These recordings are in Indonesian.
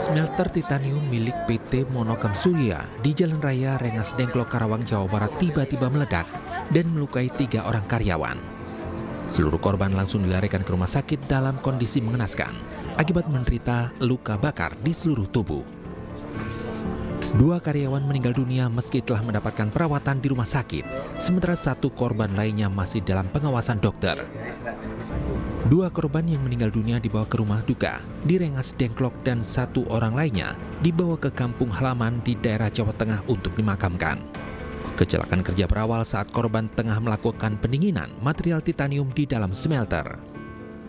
Smelter titanium milik PT Monokam Surya di Jalan Raya Rengas Dengklok, Karawang, Jawa Barat tiba-tiba meledak dan melukai 3 orang karyawan. Seluruh korban langsung dilarikan ke rumah sakit dalam kondisi mengenaskan akibat menderita luka bakar di seluruh tubuh. 2 karyawan meninggal dunia meski telah mendapatkan perawatan di rumah sakit, sementara 1 korban lainnya masih dalam pengawasan dokter. 2 korban yang meninggal dunia dibawa ke rumah duka di Rengas Dengklok dan 1 orang lainnya dibawa ke kampung halaman di daerah Jawa Tengah untuk dimakamkan. Kecelakaan kerja berawal saat korban tengah melakukan pendinginan material titanium di dalam smelter.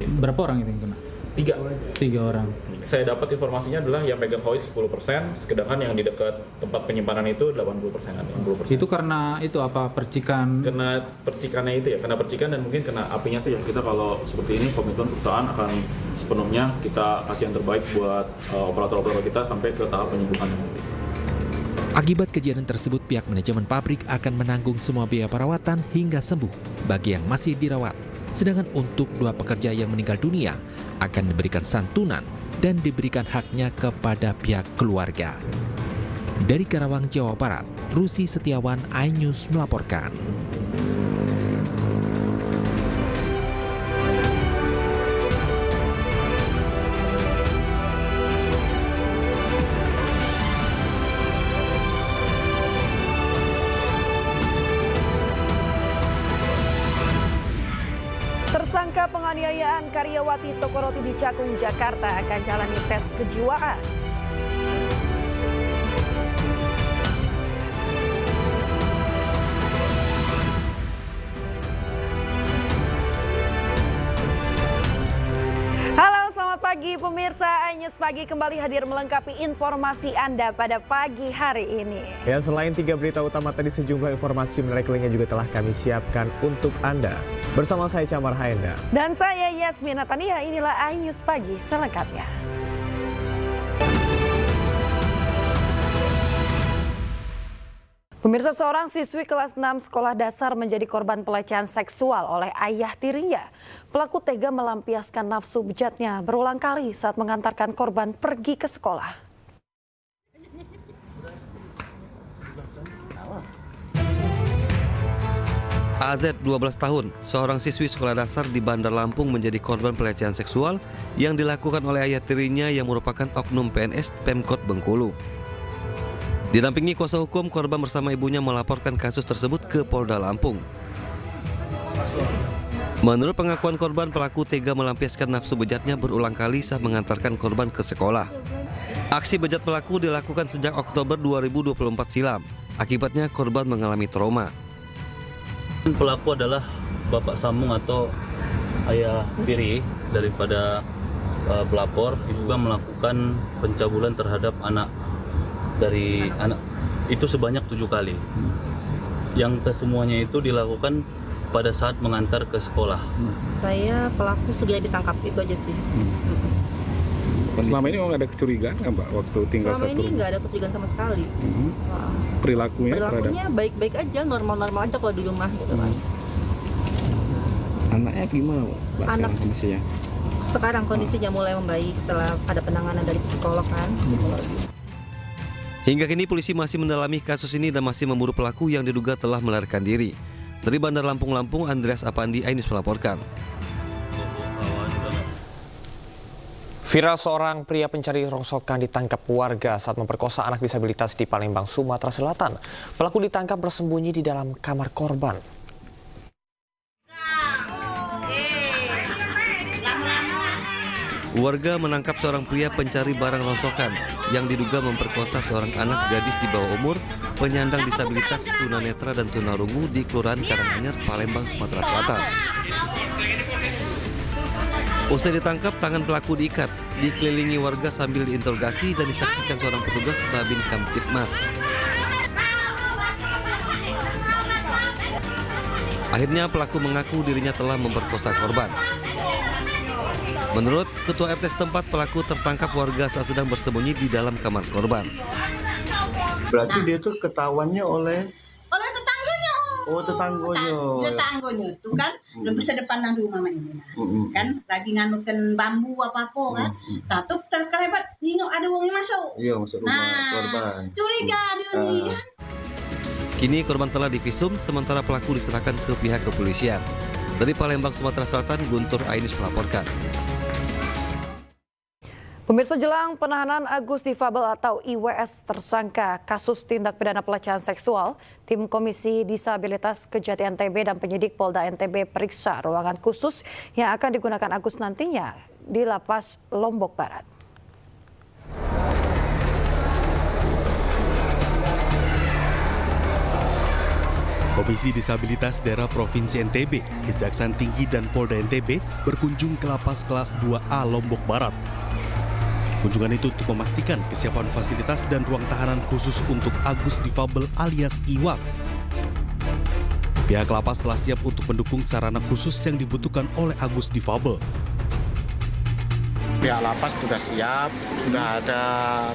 Berapa orang itu yang kena? 3 orang. Saya dapat informasinya adalah yang pegang hoist 10%, sedangkan yang di dekat tempat penyimpanan itu 80%-an. Itu karena itu apa, percikan? Kena percikannya itu ya, kena percikan dan mungkin kena apinya sih. Kita kalau seperti ini komitmen perusahaan akan sepenuhnya kita kasih yang terbaik buat operator-operator kita sampai ke tahap penyembuhan. Akibat kejadian tersebut, pihak manajemen pabrik akan menanggung semua biaya perawatan hingga sembuh bagi yang masih dirawat. Sedangkan untuk 2 pekerja yang meninggal dunia akan diberikan santunan dan diberikan haknya kepada pihak keluarga. Dari Karawang, Jawa Barat, Rusi Setiawan, iNews melaporkan. Tersangka penganiayaan karyawati toko roti di Cakung, Jakarta akan jalani tes kejiwaan. Halo, selamat pagi pemirsa. iNews Pagi kembali hadir melengkapi informasi Anda pada pagi hari ini. Ya, selain 3 berita utama tadi, sejumlah informasi menarik lainnya juga telah kami siapkan untuk Anda. Bersama saya Camar Haenda. Dan saya Yasmina Tania, inilah iNews Pagi selengkapnya. Pemirsa, seorang siswi kelas 6 sekolah dasar menjadi korban pelecehan seksual oleh ayah tirinya. Pelaku tega melampiaskan nafsu bejatnya berulang kali saat mengantarkan korban pergi ke sekolah. AZ 12 tahun, seorang siswi sekolah dasar di Bandar Lampung menjadi korban pelecehan seksual yang dilakukan oleh ayah tirinya yang merupakan oknum PNS Pemkot Bengkulu. Didampingi kuasa hukum, korban bersama ibunya melaporkan kasus tersebut ke Polda Lampung. Menurut pengakuan korban, pelaku tega melampiaskan nafsu bejatnya berulang kali saat mengantarkan korban ke sekolah. Aksi bejat pelaku dilakukan sejak Oktober 2024 silam. Akibatnya korban mengalami trauma. Pelaku adalah bapak sambung atau ayah tiri daripada pelapor, juga melakukan pencabulan terhadap anak itu sebanyak 7 kali. Yang kesemuanya itu dilakukan pada saat mengantar ke sekolah. Saya pelaku segera ditangkap, itu aja sih. Selama ini nggak ada kecurigaan nggak Mbak waktu tinggal Selama satu ini rumah? nggak ada kecurigaan sama sekali. Perilakunya baik-baik aja, normal-normal aja kalau di rumah gitu kan. Anaknya gimana Mbak kondisinya? Sekarang kondisinya mulai membaik setelah ada penanganan dari psikolog kan, psikologis. Hingga kini polisi masih mendalami kasus ini dan masih memburu pelaku yang diduga telah melarikan diri. Dari Bandar Lampung, Andreas Apandi, iNews melaporkan. Viral, seorang pria pencari rongsokan ditangkap warga saat memperkosa anak disabilitas di Palembang, Sumatera Selatan. Pelaku ditangkap bersembunyi di dalam kamar korban. Warga menangkap seorang pria pencari barang rongsokan yang diduga memperkosa seorang anak gadis di bawah umur, penyandang disabilitas, tunanetra dan tunarungu di Kelurahan Karanganyar, Palembang, Sumatera Selatan. Usai ditangkap, tangan pelaku diikat, dikelilingi warga sambil diinterogasi dan disaksikan seorang petugas Babin Kamtibmas. Akhirnya pelaku mengaku dirinya telah memperkosa korban. Menurut Ketua RT setempat, pelaku tertangkap warga saat sedang bersembunyi di dalam kamar korban. Berarti dia tuh ketahuannya oleh tetangganya. Oh, Tetangganya itu kan lebih sedepanan rumah ini kan lagi nganukan bambu apa kan. Tuh terkelebat nengok ada uangnya masuk. Iya, masuk rumah korban. Curiga dia nih kan. Kini korban telah divisum, sementara pelaku diserahkan ke pihak kepolisian. Dari Palembang, Sumatera Selatan, Guntur Ainus melaporkan. Pemirsa, jelang penahanan Agus Difabel atau IWS tersangka kasus tindak pidana pelecehan seksual, tim Komisi Disabilitas Kejati NTB dan penyidik Polda NTB periksa ruangan khusus yang akan digunakan Agus nantinya di Lapas Lombok Barat. Komisi Disabilitas Daerah Provinsi NTB, Kejaksaan Tinggi dan Polda NTB berkunjung ke Lapas Kelas 2A Lombok Barat. Kunjungan itu untuk memastikan kesiapan fasilitas dan ruang tahanan khusus untuk Agus Difabel alias IWAS. Pihak lapas telah siap untuk mendukung sarana khusus yang dibutuhkan oleh Agus Difabel. Pihak lapas sudah siap, sudah ada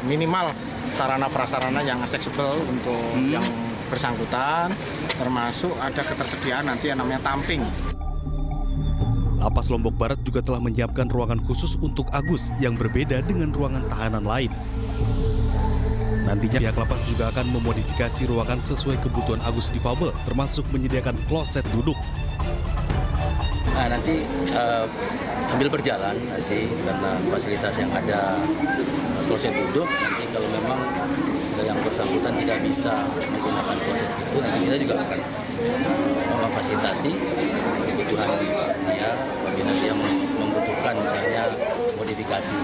minimal sarana prasarana yang aksesibel untuk yang bersangkutan, termasuk ada ketersediaan nanti yang namanya tamping. Lapas Lombok Barat juga telah menyiapkan ruangan khusus untuk Agus yang berbeda dengan ruangan tahanan lain. Nantinya pihak lapas juga akan memodifikasi ruangan sesuai kebutuhan Agus Difabel, termasuk menyediakan kloset duduk. Nah, nanti sambil berjalan nanti karena fasilitas yang ada kloset duduk, nanti kalau memang yang bersangkutan tidak bisa menggunakan kloset itu, nanti kita juga akan memfasilitasi kebutuhan dia apabila dia membutuhkan misalnya modifikasi.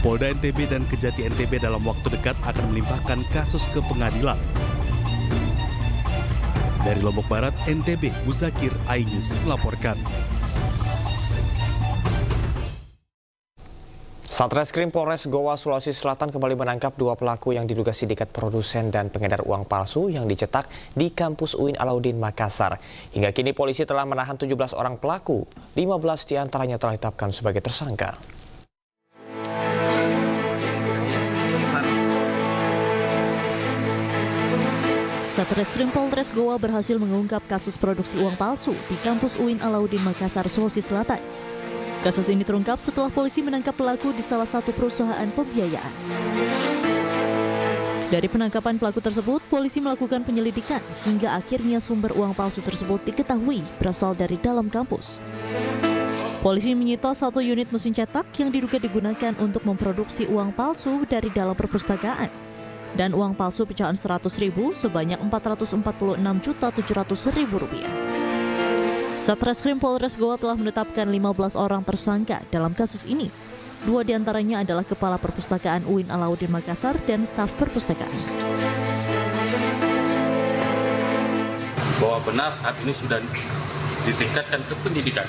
Polda NTB dan Kejati NTB dalam waktu dekat akan melimpahkan kasus ke pengadilan. Dari Lombok Barat, NTB, Muzakir, iNews melaporkan. Satreskrim Polres Goa, Sulawesi Selatan kembali menangkap 2 pelaku yang diduga sindikat produsen dan pengedar uang palsu yang dicetak di kampus UIN Alauddin Makassar. Hingga kini polisi telah menahan 17 orang pelaku, 15 diantaranya telah ditetapkan sebagai tersangka. Satreskrim Polres Goa berhasil mengungkap kasus produksi uang palsu di kampus UIN Alauddin Makassar, Sulawesi Selatan. Kasus ini terungkap setelah polisi menangkap pelaku di salah satu perusahaan pembiayaan. Dari penangkapan pelaku tersebut, polisi melakukan penyelidikan hingga akhirnya sumber uang palsu tersebut diketahui berasal dari dalam kampus. Polisi menyita 1 unit mesin cetak yang diduga digunakan untuk memproduksi uang palsu dari dalam perpustakaan dan uang palsu pecahan 100.000 sebanyak Rp446.700.000. Satreskrim Polres Goa telah menetapkan 15 orang tersangka dalam kasus ini. 2 diantaranya adalah Kepala Perpustakaan UIN Alauddin Makassar dan staf perpustakaan. Bahwa benar saat ini sudah ditingkatkan ke pendidikan.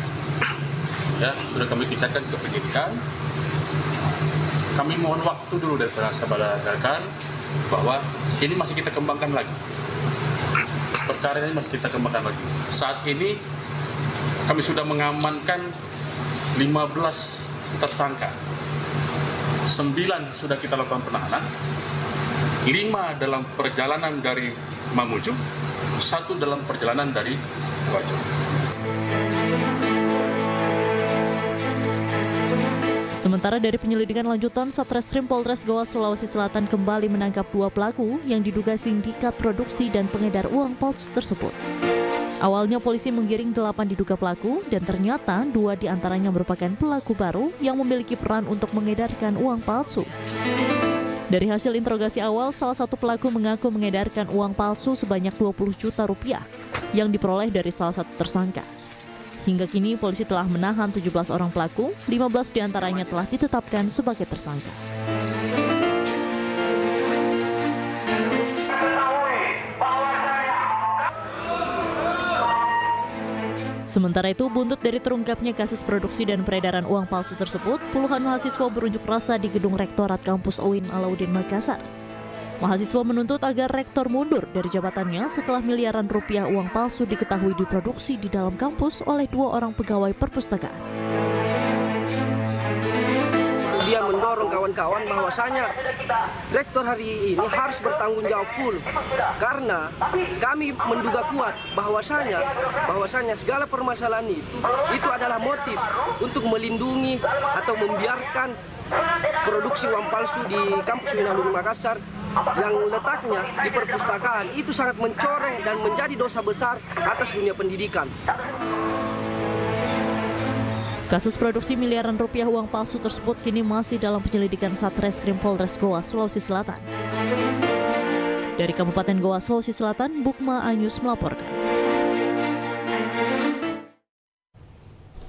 Ya, sudah kami tingkatkan ke pendidikan. Kami mohon waktu dulu dari sahabat rekan bahwa ini masih kita kembangkan lagi. Perkara ini masih kita kembangkan lagi. Saat ini kami sudah mengamankan 15 tersangka. 9 sudah kita lakukan penahanan. 5 dalam perjalanan dari Mamuju, 1 dalam perjalanan dari Wajo. Sementara dari penyelidikan lanjutan, Satreskrim Polres Goa, Sulawesi Selatan kembali menangkap 2 pelaku yang diduga sindikat produksi dan pengedar uang palsu tersebut. Awalnya polisi menggiring 8 diduga pelaku dan ternyata 2 diantaranya merupakan pelaku baru yang memiliki peran untuk mengedarkan uang palsu. Dari hasil interogasi awal, salah satu pelaku mengaku mengedarkan uang palsu sebanyak Rp20 juta yang diperoleh dari salah satu tersangka. Hingga kini polisi telah menahan 17 orang pelaku, 15 diantaranya telah ditetapkan sebagai tersangka. Sementara itu, buntut dari terungkapnya kasus produksi dan peredaran uang palsu tersebut, puluhan mahasiswa berunjuk rasa di gedung Rektorat Kampus UIN Alauddin Makassar. Mahasiswa menuntut agar rektor mundur dari jabatannya setelah miliaran rupiah uang palsu diketahui diproduksi di dalam kampus oleh 2 orang pegawai perpustakaan. Dia mendorong kawan kawan-kawan bahwasanya rektor hari ini harus bertanggung jawab full karena kami menduga kuat bahwasanya segala permasalahan itu adalah motif untuk melindungi atau membiarkan produksi uang palsu di kampus UIN Alauddin Makassar yang letaknya di perpustakaan itu sangat mencoreng dan menjadi dosa besar atas dunia pendidikan. Kasus produksi miliaran rupiah uang palsu tersebut kini masih dalam penyelidikan Satreskrim Polres Goa, Sulawesi Selatan. Dari Kabupaten Goa, Sulawesi Selatan, Bukma Anyus melaporkan.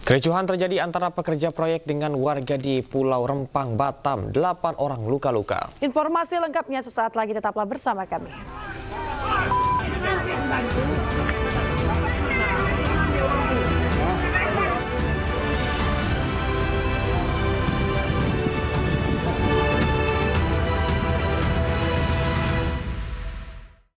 Kericuhan terjadi antara pekerja proyek dengan warga di Pulau Rempang, Batam. 8 orang luka-luka. Informasi lengkapnya sesaat lagi, tetaplah bersama kami.